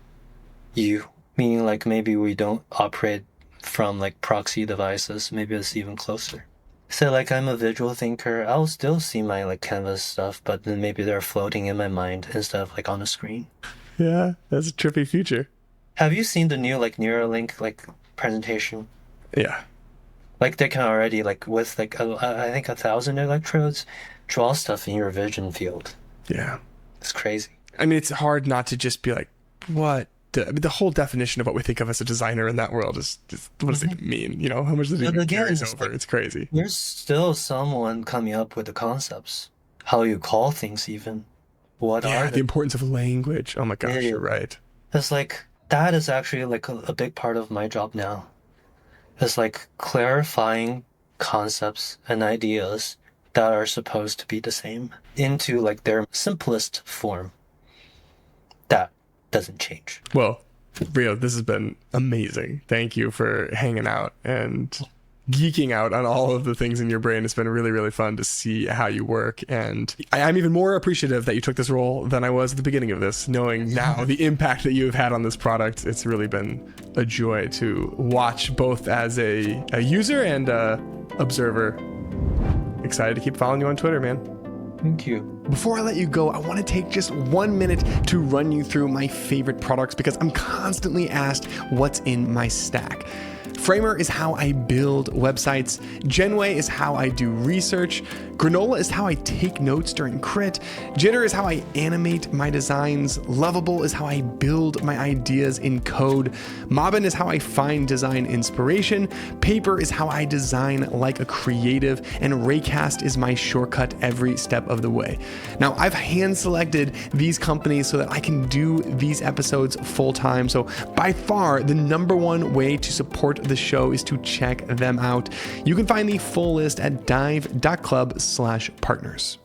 you, meaning like maybe we don't operate from like proxy devices. Maybe it's even closer. So like I'm a visual thinker. I'll still see my like canvas stuff, but then maybe they're floating in my mind instead of like on the screen. Yeah, that's a trippy future. Have you seen the new like Neuralink like presentation? Yeah. Like they can already like with like I think 1,000 electrodes draw stuff in your vision field. Yeah. It's crazy. I mean, it's hard not to just be like, what? The whole definition of what we think of as a designer in that world is what does it mean? How much does it even carries over? Like, it's crazy. There's still someone coming up with the concepts, how you call things even. What are the importance of language. Oh my gosh, you're right. It's like, that is actually like a big part of my job now. It's like clarifying concepts and ideas that are supposed to be the same into like their simplest form. That doesn't change. Well, Ryo, this has been amazing. Thank you for hanging out and geeking out on all of the things in your brain. It's been really, really fun to see how you work. And I'm even more appreciative that you took this role than I was at the beginning of this, knowing now the impact that you have had on this product. It's really been a joy to watch both as a user and a observer. Excited to keep following you on Twitter, man. Thank you. Before I let you go, I want to take just 1 minute to run you through my favorite products because I'm constantly asked what's in my stack. Framer is how I build websites. Genway is how I do research. Granola is how I take notes during crit. Jitter is how I animate my designs. Lovable is how I build my ideas in code. Mobbin is how I find design inspiration. Paper is how I design like a creative. And Raycast is my shortcut every step of the way. Now, I've hand selected these companies so that I can do these episodes full time. So by far, the #1 way to support the show is to check them out. You can find the full list at dive.club/partners.